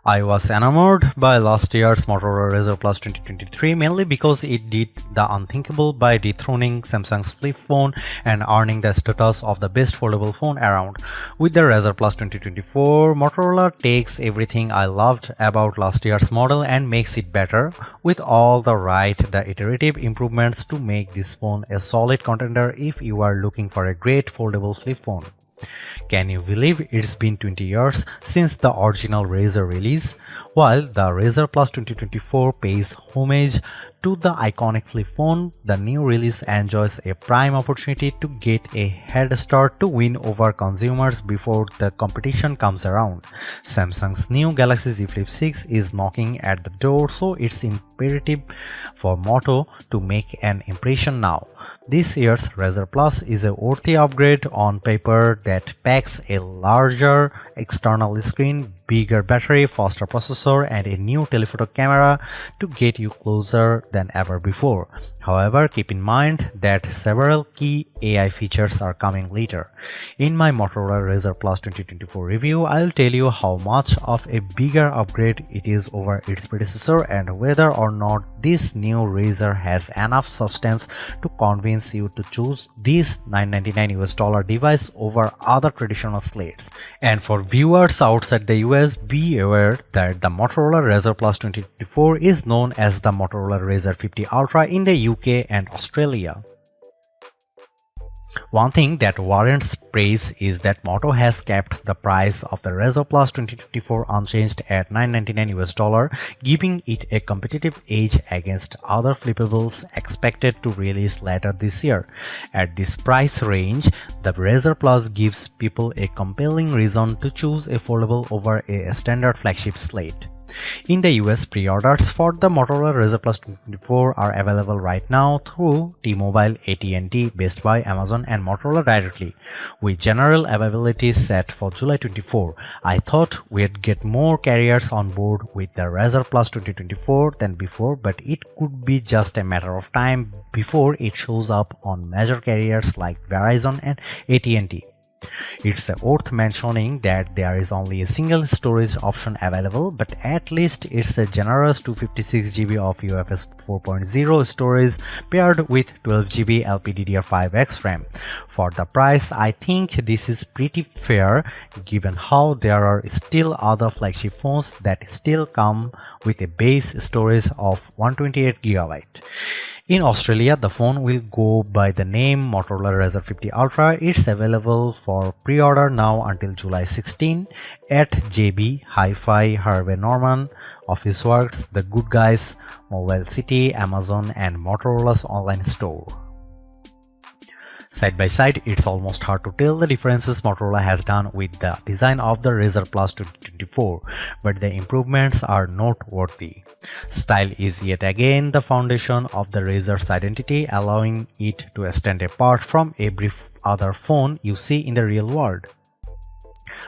I was enamored by last year's Motorola Razr Plus 2023 mainly because it did the unthinkable by dethroning Samsung's flip phone and earning the status of the best foldable phone around. With the Razr Plus 2024, Motorola takes everything I loved about last year's model and makes it better with all the iterative improvements to make this phone a solid contender if you are looking for a great foldable flip phone. Can you believe it's been 20 years since the original Razr release? While the Razr Plus 2024 pays homage to the iconic flip phone, the new release enjoys a prime opportunity to get a head start to win over consumers before the competition comes around. Samsung's new Galaxy Z Flip 6 is knocking at the door, so it's imperative for Moto to make an impression now. This year's Razr Plus is a worthy upgrade on paper that packs a larger external screen, bigger battery, faster processor, and a new telephoto camera to get you closer than ever before. However, keep in mind that several key AI features are coming later. In my Motorola Razr Plus 2024 review, I'll tell you how much of a bigger upgrade it is over its predecessor and whether or not this new Razr has enough substance to convince you to choose this $999 device over other traditional slates. And for viewers outside the US, be aware that the Motorola Razr Plus 2024 is known as the Motorola Razr 50 Ultra in the UK and Australia. One thing that warrants praise is that Moto has kept the price of the Razr Plus 2024 unchanged at $999, giving it a competitive edge against other flippables expected to release later this year. At this price range, the Razr Plus gives people a compelling reason to choose a foldable over a standard flagship slate. In the US, pre-orders for the Motorola Razr Plus 2024 are available right now through T-Mobile, AT&T, Best Buy, Amazon, and Motorola directly, with general availability set for July 24. I thought we'd get more carriers on board with the Razr Plus 2024 than before, but it could be just a matter of time before it shows up on major carriers like Verizon and AT&T. It's worth mentioning that there is only a single storage option available, but at least it's a generous 256GB of UFS 4.0 storage paired with 12GB LPDDR5X RAM. For the price, I think this is pretty fair given how there are still other flagship phones that still come with a base storage of 128GB. In Australia, the phone will go by the name Motorola Razr 50 Ultra. It's available for pre-order now until July 16 at JB, Hi-Fi, Harvey Norman, Officeworks, The Good Guys, Mobile City, Amazon, and Motorola's online store. Side by side, it's almost hard to tell the differences Motorola has done with the design of the Razr Plus 2024, but the improvements are noteworthy. Style is yet again the foundation of the Razr's identity, allowing it to stand apart from every other phone you see in the real world.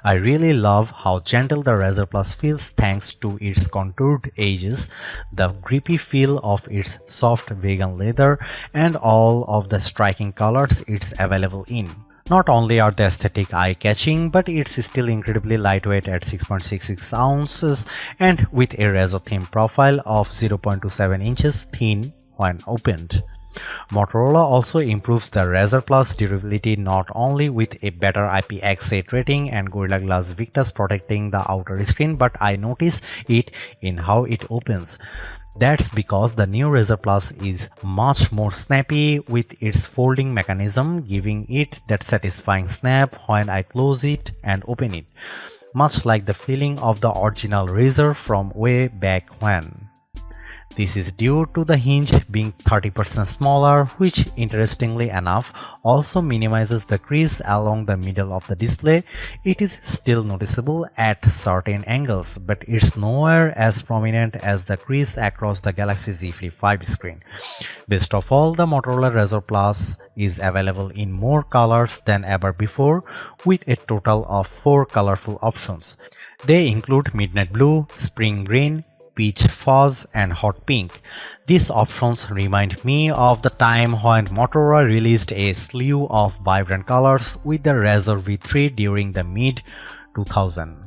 I really love how gentle the Razr Plus feels thanks to its contoured edges, the grippy feel of its soft vegan leather, and all of the striking colors it's available in. Not only are the aesthetic eye-catching, but it's still incredibly lightweight at 6.66 ounces and with a Razr-themed profile of 0.27 inches thin when opened. Motorola also improves the Razr Plus durability not only with a better IPX8 rating and Gorilla Glass Victus protecting the outer screen, but I notice it in how it opens. That's because the new Razr Plus is much more snappy with its folding mechanism, giving it that satisfying snap when I close it and open it, much like the feeling of the original Razr from way back when. This is due to the hinge being 30% smaller, which interestingly enough also minimizes the crease along the middle of the display. It is still noticeable at certain angles, but it's nowhere as prominent as the crease across the Galaxy Z Flip 5 screen. Best of all, the Motorola Razr Plus is available in more colors than ever before, with a total of 4 colorful options. They include midnight blue, spring green, peach fuzz, and hot pink. These options remind me of the time when Motorola released a slew of vibrant colors with the Razr V3 during the mid-2000s.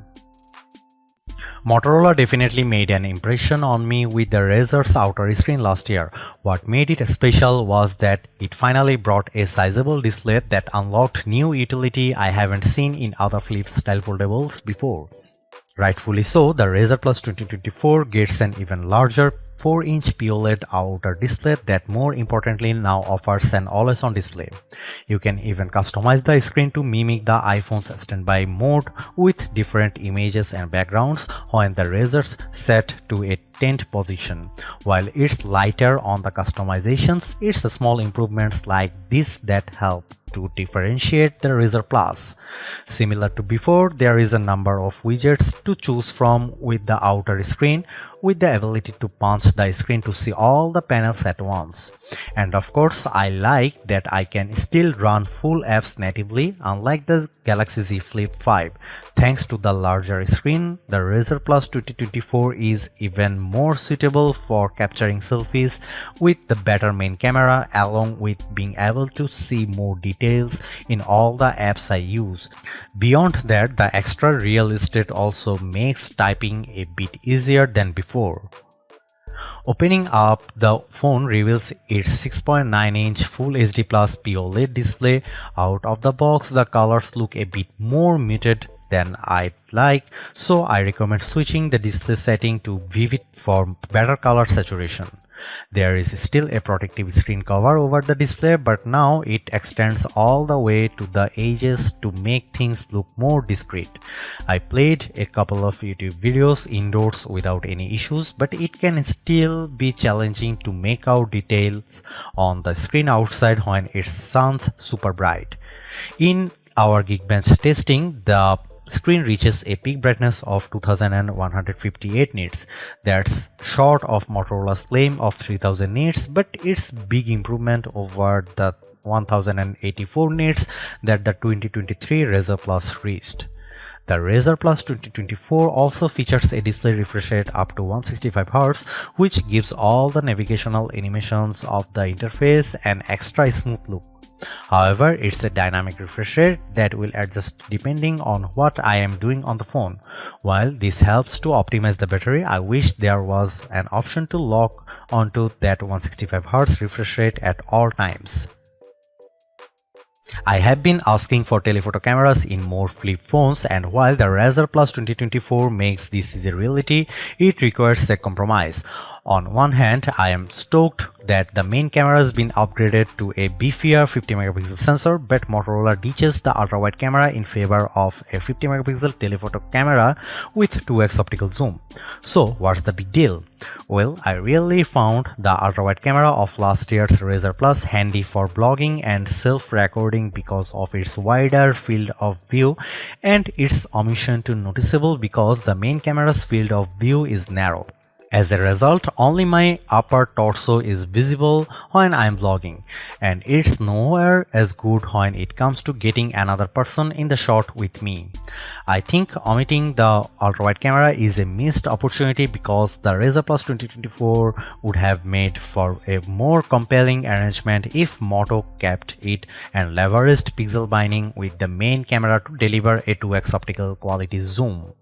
Motorola definitely made an impression on me with the Razr's outer screen last year. What made it special was that it finally brought a sizable display that unlocked new utility I haven't seen in other flip style foldables before. Rightfully so, the Razr Plus 2024 gets an even larger 4-inch POLED outer display that more importantly now offers an always-on display. You can even customize the screen to mimic the iPhone's standby mode with different images and backgrounds when the Razr's set to a tent position. While it's lighter on the customizations, it's the small improvements like this that help to differentiate the Razr Plus. Similar to before, there is a number of widgets to choose from with the outer screen, with the ability to punch the screen to see all the panels at once. And of course, I like that I can still run full apps natively, unlike the Galaxy Z Flip 5. Thanks to the larger screen, the Razr Plus 2024 is even more suitable for capturing selfies with the better main camera, along with being able to see more details in all the apps I use. Beyond that, the extra real estate also makes typing a bit easier than before. Opening up the phone reveals its 6.9-inch Full HD Plus POLED display. Out of the box, the colors look a bit more muted than I'd like, so I recommend switching the display setting to Vivid for better color saturation. There is still a protective screen cover over the display, but now it extends all the way to the edges to make things look more discreet. I played a couple of YouTube videos indoors without any issues, but it can still be challenging to make out details on the screen outside when it sounds super bright. In our Geekbench testing, the screen reaches a peak brightness of 2158 nits. That's short of Motorola's claim of 3000 nits, but it's big improvement over the 1084 nits that the 2023 Razr Plus reached. The Razr Plus 2024 also features a display refresh rate up to 165Hz, which gives all the navigational animations of the interface an extra smooth look. However, it's a dynamic refresh rate that will adjust depending on what I am doing on the phone. While this helps to optimize the battery, I wish there was an option to lock onto that 165Hz refresh rate at all times. I have been asking for telephoto cameras in more flip phones, and while the Razr Plus 2024 makes this a reality, it requires a compromise. On one hand, I am stoked that the main camera has been upgraded to a beefier 50MP sensor, but Motorola ditches the ultra-wide camera in favor of a 50MP telephoto camera with 2x optical zoom. So what's the big deal? Well, I really found the ultra-wide camera of last year's Razr Plus handy for blogging and self-recording because of its wider field of view, and its omission to noticeable because the main camera's field of view is narrow. As a result, only my upper torso is visible when I am vlogging, and it's nowhere as good when it comes to getting another person in the shot with me. I think omitting the ultra-wide camera is a missed opportunity because the Razr Plus 2024 would have made for a more compelling arrangement if Moto kept it and leveraged pixel binding with the main camera to deliver a 2x optical quality zoom.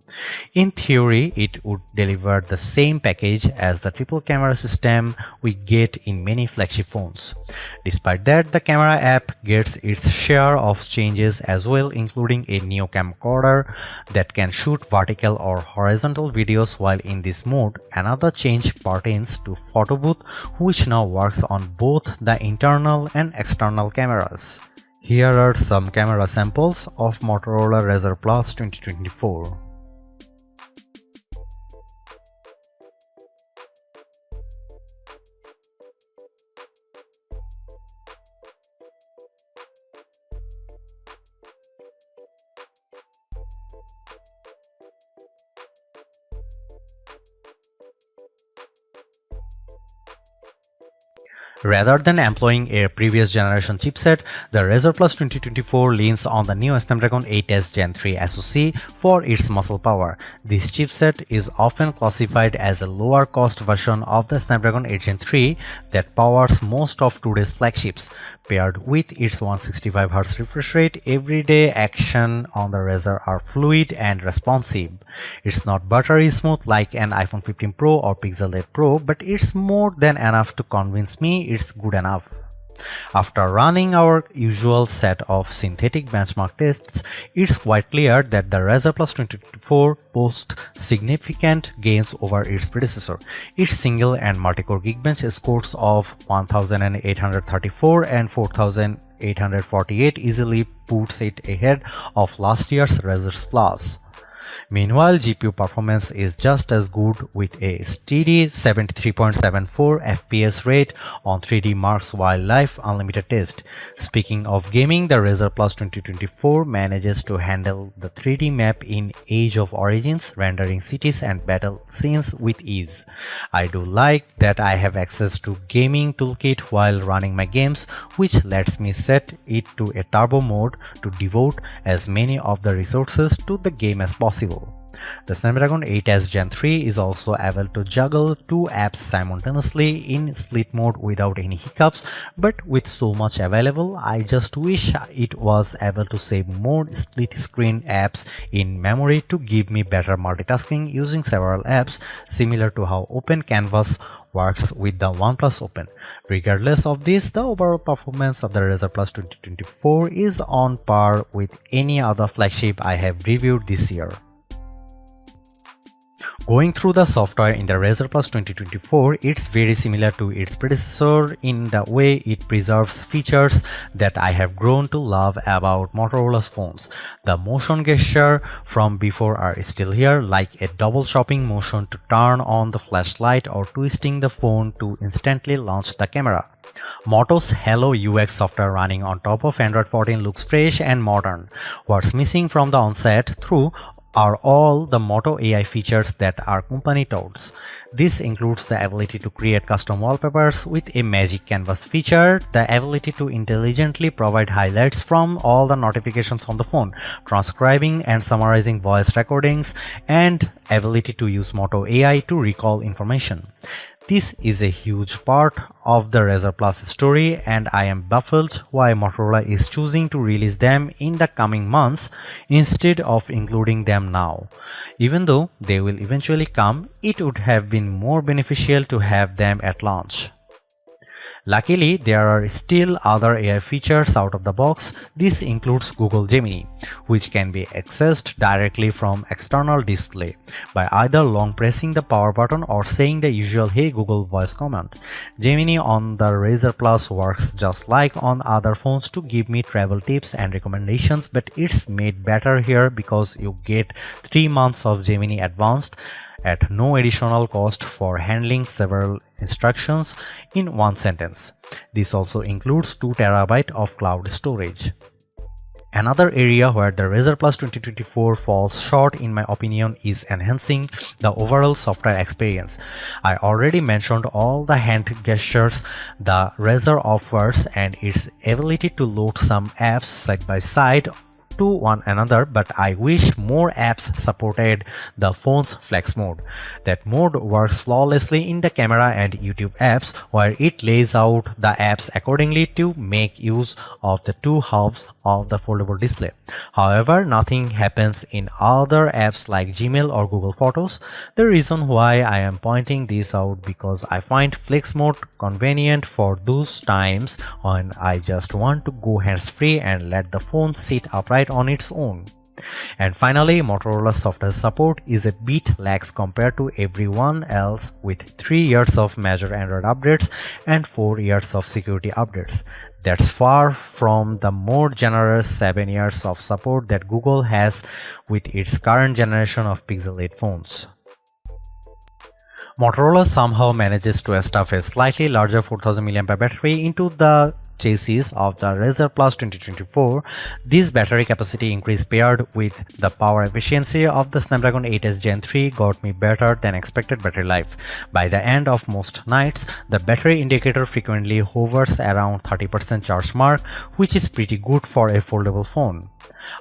In theory, it would deliver the same package as the triple camera system we get in many flagship phones. Despite that, the camera app gets its share of changes as well, including a new camcorder that can shoot vertical or horizontal videos while in this mode. Another change pertains to Photo Booth, which now works on both the internal and external cameras. Here are some camera samples of Motorola Razr Plus 2024. Rather than employing a previous generation chipset, the Razr Plus 2024 leans on the new Snapdragon 8s Gen 3 SoC for its muscle power. This chipset is often classified as a lower cost version of the Snapdragon 8 Gen 3 that powers most of today's flagships. Paired with its 165Hz refresh rate, everyday action on the Razr are fluid and responsive. It's not buttery smooth like an iPhone 15 Pro or Pixel 8 Pro, but it's more than enough to convince me it's good enough. After running our usual set of synthetic benchmark tests, it's quite clear that the Razr Plus 2024 boasts significant gains over its predecessor. Its single and multi-core Geekbench scores of 1834 and 4848 easily puts it ahead of last year's Razr Plus. Meanwhile, GPU performance is just as good with a steady 73.74 FPS rate on 3D Mark's Wildlife Unlimited test. Speaking of gaming, the Razr Plus 2024 manages to handle the 3D map in Age of Origins, rendering cities and battle scenes with ease. I do like that I have access to gaming toolkit while running my games, which lets me set it to a turbo mode to devote as many of the resources to the game as possible. The Snapdragon 8s Gen 3 is also able to juggle two apps simultaneously in split mode without any hiccups, but with so much available, I just wish it was able to save more split screen apps in memory to give me better multitasking using several apps, similar to how Open Canvas works with the OnePlus Open. Regardless of this, the overall performance of the Razr Plus 2024 is on par with any other flagship I have reviewed this year. Going through the software in the Razr Plus 2024, it's very similar to its predecessor in the way it preserves features that I have grown to love about Motorola's phones. The motion gesture from before are still here, like a double chopping motion to turn on the flashlight or twisting the phone to instantly launch the camera. Moto's Hello UX software running on top of Android 14 looks fresh and modern. What's missing from the onset through are all the Moto AI features that our company touts. This includes the ability to create custom wallpapers with a Magic Canvas feature, the ability to intelligently provide highlights from all the notifications on the phone, transcribing and summarizing voice recordings, and ability to use Moto AI to recall information. This is a huge part of the Razr Plus story, and I am baffled why Motorola is choosing to release them in the coming months instead of including them now. Even though they will eventually come, it would have been more beneficial to have them at launch. Luckily, there are still other AI features out of the box. This includes Google Gemini, which can be accessed directly from external display by either long pressing the power button or saying the usual "Hey Google" voice command. Gemini on the Razr Plus works just like on other phones to give me travel tips and recommendations, but it's made better here because you get 3 months of Gemini Advanced at no additional cost for handling several instructions in one sentence. This also includes 2 TB of cloud storage. Another area where the Razr Plus 2024 falls short in my opinion is enhancing the overall software experience. I already mentioned all the hand gestures the Razr offers and its ability to load some apps side by side to one another, but I wish more apps supported the phone's flex mode. That mode works flawlessly in the camera and YouTube apps, where it lays out the apps accordingly to make use of the two halves of the foldable display. However, nothing happens in other apps like Gmail or Google Photos. The reason why I am pointing this out because I find flex mode convenient for those times when I just want to go hands-free and let the phone sit upright on its own. And finally, Motorola's software support is a bit lax compared to everyone else, with 3 years of major Android updates and 4 years of security updates. That's far from the more generous 7 years of support that Google has with its current generation of Pixel 8 phones. Motorola somehow manages to stuff a slightly larger 4000 mAh battery into the chassis of the Razr Plus 2024, this battery capacity increase paired with the power efficiency of the Snapdragon 8s Gen 3 got me better than expected battery life. By the end of most nights, the battery indicator frequently hovers around 30% charge mark, which is pretty good for a foldable phone.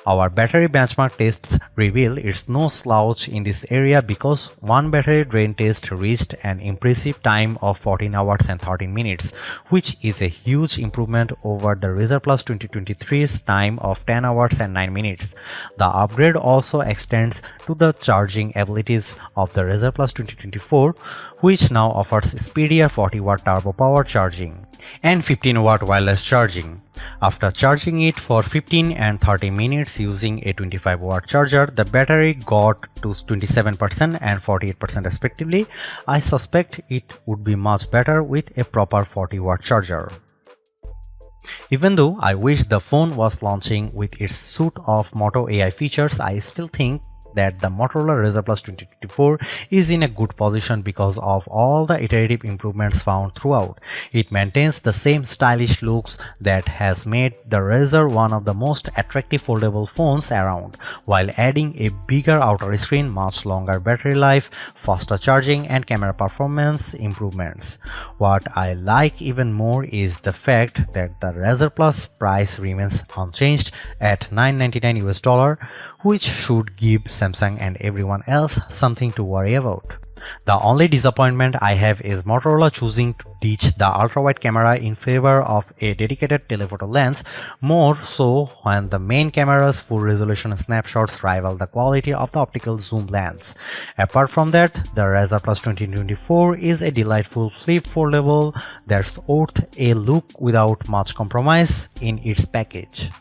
Our battery benchmark tests reveal it's no slouch in this area because one battery drain test reached an impressive time of 14 hours and 13 minutes, which is a huge improvement over the Razr Plus 2023's time of 10 hours and 9 minutes. The upgrade also extends to the charging abilities of the Razr Plus 2024, which now offers speedier 40-watt turbo power charging and 15-watt wireless charging. After charging it for 15 and 30 minutes using a 25-watt charger, the battery got to 27% and 48% respectively. I suspect it would be much better with a proper 40-watt charger. Even though I wish the phone was launching with its suite of Moto AI features, I still think that the Motorola Razr Plus 2024 is in a good position because of all the iterative improvements found throughout. It maintains the same stylish looks that has made the Razr one of the most attractive foldable phones around, while adding a bigger outer screen, much longer battery life, faster charging, and camera performance improvements. What I like even more is the fact that the Razr Plus price remains unchanged at $999 US, which should give Samsung and everyone else something to worry about. The only disappointment I have is Motorola choosing to ditch the ultra-wide camera in favor of a dedicated telephoto lens, more so when the main camera's full resolution snapshots rival the quality of the optical zoom lens. Apart from that, the Razr Plus 2024 is a delightful flip foldable that's worth a look without much compromise in its package.